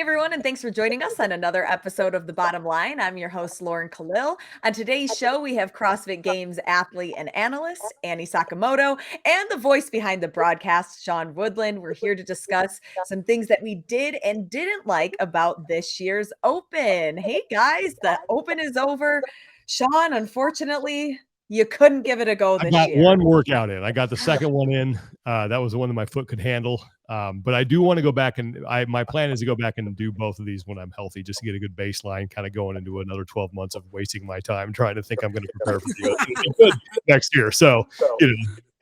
Hey everyone, and thanks for joining us on another episode of The Bottom Line. I'm your host, Lauren Kalil. On today's show, we have CrossFit Games athlete and analyst Annie Sakamoto and the voice behind the broadcast, Sean Woodland. We're here to discuss some things that we did and didn't like about this year's Open. Hey guys, the Open is over. Sean, unfortunately, you couldn't give it a go I this got year. one workout in. I got the second one in. That was the one that my foot could handle. But I do want to go back and my plan is to go back and do both of these when I'm healthy, just to get a good baseline, kind of going into another 12 months of wasting my time trying to think I'm going to prepare for the Open and be good next year. So,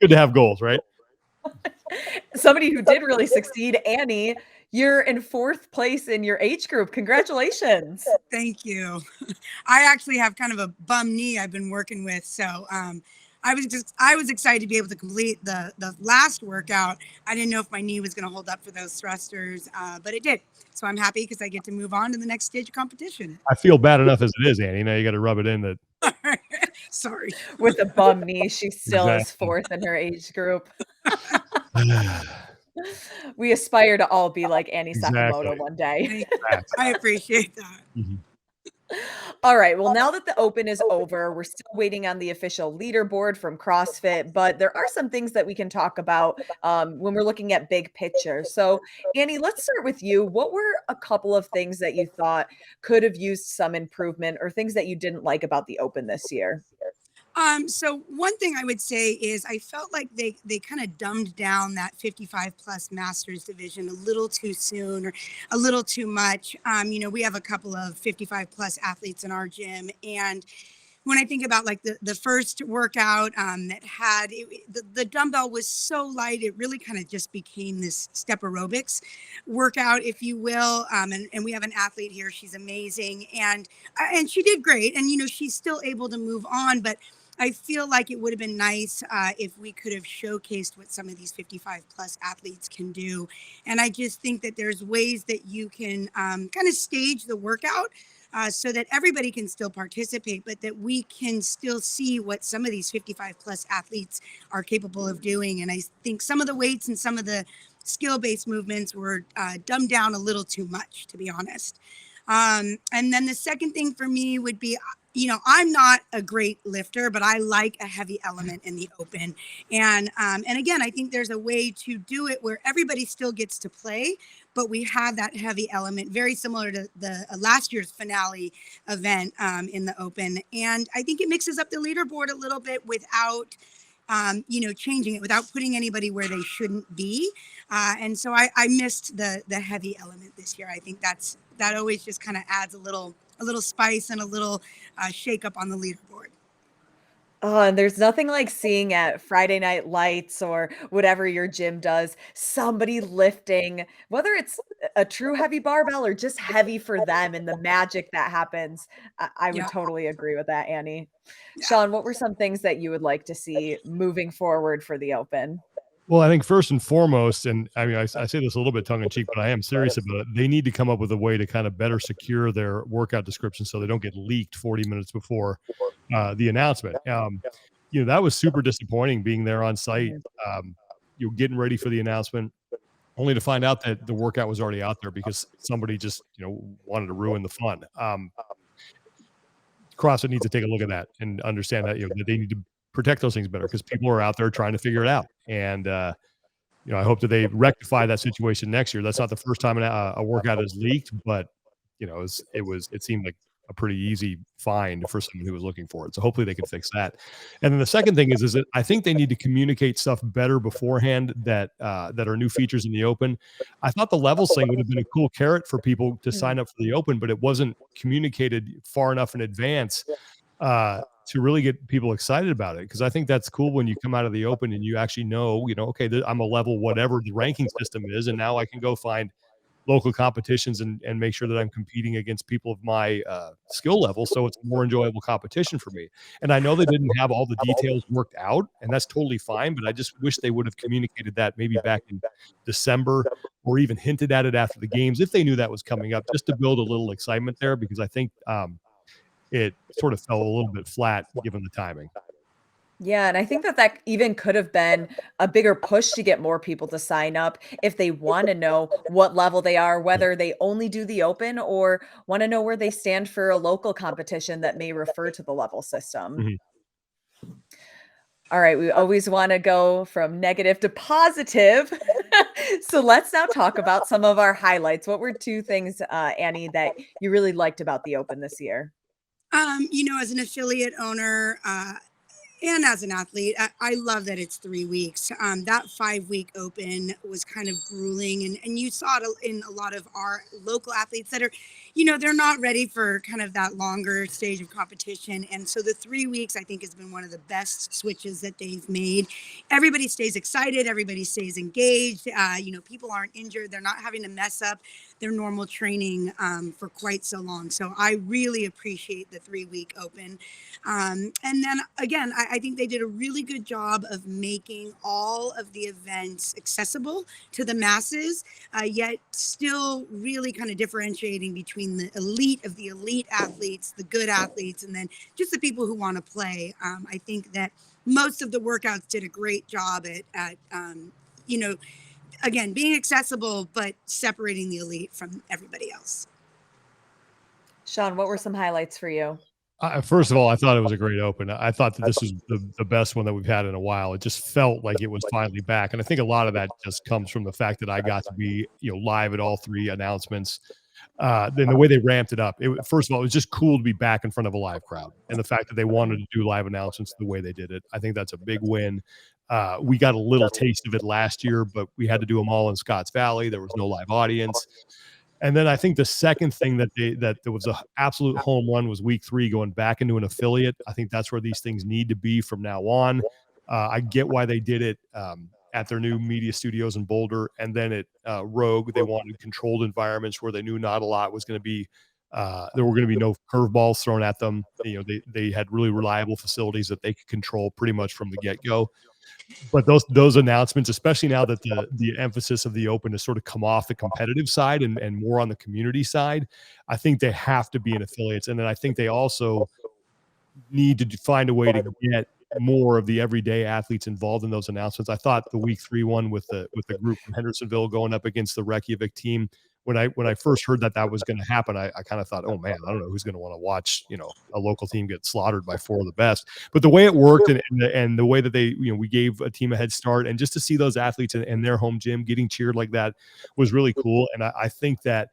good to have goals, right? Somebody who did really succeed, Annie, you're in 4th place in your age group. Congratulations. Thank you. I actually have kind of a bum knee I've been working with. So I was excited to be able to complete the last workout. I didn't know if my knee was going to hold up for those thrusters, but it did. So I'm happy because I get to move on to the next stage of competition. I feel bad enough as it is, Annie. Now you got to rub it in that. Sorry. With a bum knee, she still is Exactly. 4th in her age group. We aspire to all be like Annie Sakamoto one day. I appreciate that. Mm-hmm. All right. Well, now that the Open is over, we're still waiting on the official leaderboard from CrossFit, but there are some things that we can talk about when we're looking at big picture. So, Annie, let's start with you. What were a couple of things that you thought could have used some improvement or things that you didn't like about the Open this year? So one thing I would say is I felt like they kind of dumbed down that 55 plus masters division a little too soon or a little too much. We have a couple of 55 plus athletes in our gym, and when I think about like the first workout that had the dumbbell was so light, it really kind of just became this step aerobics workout, if you will. And we have an athlete here; she's amazing, and she did great, and she's still able to move on, but I feel like it would have been nice if we could have showcased what some of these 55 plus athletes can do. And I just think that there's ways that you can kind of stage the workout so that everybody can still participate, but that we can still see what some of these 55 plus athletes are capable of doing. And I think some of the weights and some of the skill-based movements were dumbed down a little too much, to be honest. And then the second thing for me would be, I'm not a great lifter, but I like a heavy element in the Open. And again, I think there's a way to do it where everybody still gets to play, but we have that heavy element, very similar to the last year's finale event in the Open. And I think it mixes up the leaderboard a little bit without changing it, without putting anybody where they shouldn't be. And so I missed the heavy element this year. I think that always just kind of adds a little spice and a little shake up on the leaderboard. Oh, and there's nothing like seeing at Friday Night Lights or whatever your gym does, somebody lifting, whether it's a true heavy barbell or just heavy for them and the magic that happens. I would totally agree with that, Annie. Yeah. Sean, what were some things that you would like to see moving forward for the Open? Well, I think first and foremost, and I mean, I say this a little bit tongue in cheek, but I am serious about it. They need to come up with a way to kind of better secure their workout description so they don't get leaked 40 minutes before the announcement. That was super disappointing being there on site, getting ready for the announcement, only to find out that the workout was already out there because somebody just, wanted to ruin the fun. CrossFit needs to take a look at that and understand that, that they need to protect those things better because people are out there trying to figure it out. And, I hope that they rectify that situation next year. That's not the first time a workout is leaked, but, it seemed like a pretty easy find for someone who was looking for it. So hopefully they can fix that. And then the second thing is that I think they need to communicate stuff better beforehand that are new features in the Open. I thought the levels thing would have been a cool carrot for people to sign up for the Open, but it wasn't communicated far enough in advance to really get people excited about it. Because I think that's cool when you come out of the Open and you actually know, okay, I'm a level whatever the ranking system is, and now I can go find local competitions and make sure that I'm competing against people of my skill level. So it's a more enjoyable competition for me. And I know they didn't have all the details worked out, and that's totally fine, but I just wish they would have communicated that maybe back in December or even hinted at it after the games if they knew that was coming up, just to build a little excitement there, because I think it sort of fell a little bit flat given the timing. Yeah, and I think that that even could have been a bigger push to get more people to sign up if they want to know what level they are, Yeah. whether they only do the open or want to know where they stand for a local competition that may refer to the level system. Mhm. All right, we always want to go from negative to positive. So let's now talk about some of our highlights. What were two things, Annie, that you really liked about the Open this year? As an affiliate owner, and as an athlete, I love that it's 3 weeks. That 5 week open was kind of grueling, and you saw it in a lot of our local athletes that are, they're not ready for kind of that longer stage of competition. And so the 3 weeks, I think, has been one of the best switches that they've made. Everybody stays excited, everybody stays engaged. People aren't injured, they're not having to mess up their normal training for quite so long. So I really appreciate the 3 week open. And then again, I think they did a really good job of making all of the events accessible to the masses, yet still really kind of differentiating between the elite of the elite athletes, the good athletes, and then just the people who want to play. I think that most of the workouts did a great job at again, being accessible, but separating the elite from everybody else. Sean, what were some highlights for you? First of all, I thought it was a great open. I thought that this was the best one that we've had in a while. It just felt like it was finally back. And I think a lot of that just comes from the fact that I got to be, live at all three announcements. Then the way they ramped it up, first of all, it was just cool to be back in front of a live crowd. And the fact that they wanted to do live announcements the way they did it, I think that's a big win. We got a little taste of it last year, but we had to do them all in Scotts Valley. There was no live audience. And then I think the second thing that there was a absolute home run was week 3 going back into an affiliate. I think that's where these things need to be from now on. I get why they did it at their new media studios in Boulder, and then at Rogue they wanted controlled environments where they knew not a lot was going to be. There were going to be no curveballs thrown at them. They had really reliable facilities that they could control pretty much from the get go. But those announcements, especially now that the emphasis of the Open has sort of come off the competitive side and more on the community side, I think they have to be in affiliates. And then I think they also need to find a way to get more of the everyday athletes involved in those announcements. I thought the week 3 one with the group from Hendersonville going up against the Reykjavik team, when I first heard that was going to happen, I kind of thought, oh man, I don't know who's going to want to watch, a local team get slaughtered by 4 of the best. But the way it worked and the way that they, we gave a team a head start, and just to see those athletes in their home gym getting cheered like that was really cool. And I think that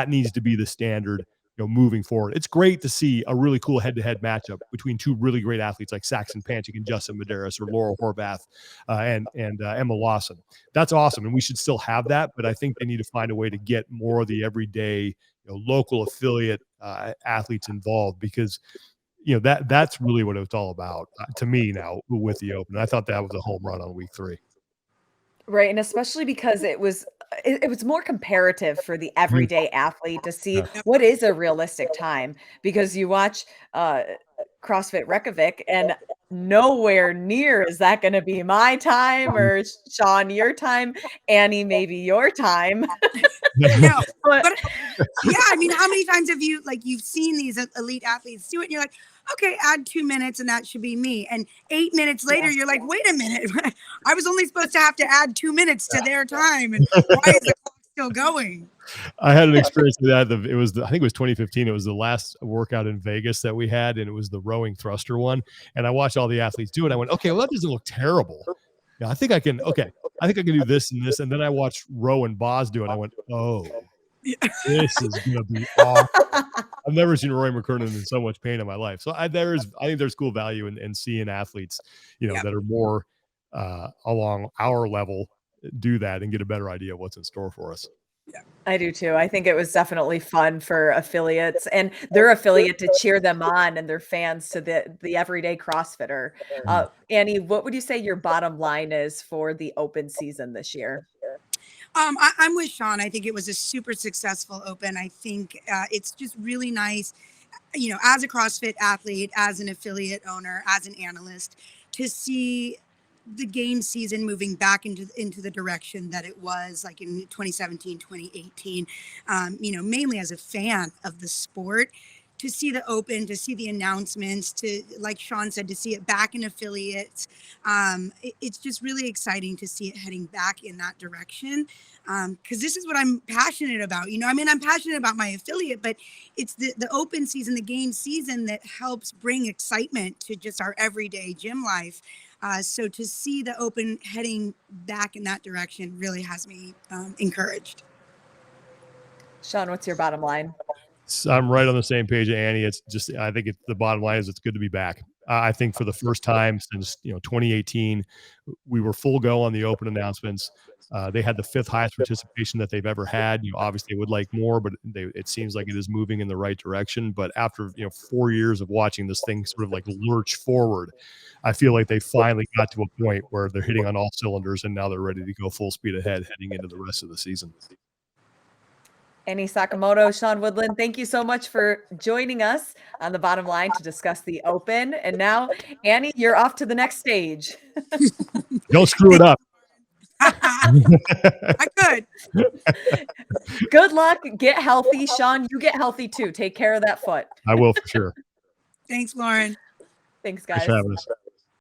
needs to be the standard, moving forward. It's great to see a really cool head-to-head matchup between 2 really great athletes like Saxon Panchik and Justin Medeiros, or Laurel Horvath and Emma Lawson. That's awesome, and we should still have that. But I think they need to find a way to get more of the everyday, local affiliate athletes involved, because that's really what it's all about to me now with the Open. I thought that was a home run on week 3. Right, and especially because it was more comparative for the Mhm. everyday athlete to see Yeah. what is a realistic time, because you watch, CrossFit Reykjavik and nowhere near is that gonna be my time or Sean, your time, Annie, maybe your time. No, But but yeah, I mean, how many times have you've seen these elite athletes do it and you're like, okay, add 2 minutes and that should be me. And 8 minutes later, yeah. you're like, wait a minute, I was only supposed to have to add 2 minutes to their time. And why is the clock still going? I had an experience with that. I think it was 2015. It was the last workout in Vegas that we had, and it was the rowing thruster one. And I watched all the athletes do it. I went, okay, well, that doesn't look terrible. Yeah, I think I can. Okay, I think I can do this and this. And then I watched Row and Boz do it. I went, oh, this is gonna be awesome. I've never seen Roy McKernan in so much pain in my life. So I think there's cool value in seeing athletes, Yep. that are more along our level do that and get a better idea of what's in store for us. I do too. I think it was definitely fun for affiliates and their affiliate to cheer them on and their fans to the everyday CrossFitter. Annie, what would you say your bottom line is for the Open season this year? I'm with Sean. I think it was a super successful open. I think it's just really nice, as a CrossFit athlete, as an affiliate owner, as an analyst, to see the game season moving back into the direction that it was like in 2017, 2018, mainly as a fan of the sport. to see the Open, to see the announcements, to, like Sean said, to see it back in affiliates. It's just really exciting to see it heading back in that direction. Because this is what I'm passionate about. You know, I mean, I'm passionate about my affiliate, but it's the Open season, the game season that helps bring excitement to just our everyday gym life. So to see the Open heading back in that direction really has me encouraged. Sean, what's your bottom line? So I'm right on the same page, Annie. It's just, I think the bottom line is it's good to be back. I think for the first time since 2018, we were full go on the Open announcements. They had the 5th highest participation that they've ever had. Obviously they would like more, but it seems like it is moving in the right direction. But after 4 years of watching this thing sort of like lurch forward, I feel like they finally got to a point where they're hitting on all cylinders, and now they're ready to go full speed ahead heading into the rest of the season. Annie Sakamoto, Sean Woodland, thank you so much for joining us on the bottom line to discuss the Open. And now, Annie, you're off to the next stage. Don't screw it up. I could. Good luck. Get healthy. Sean, you get healthy too. Take care of that foot. I will for sure. Thanks, Lauren. Thanks, guys. Thanks for having us.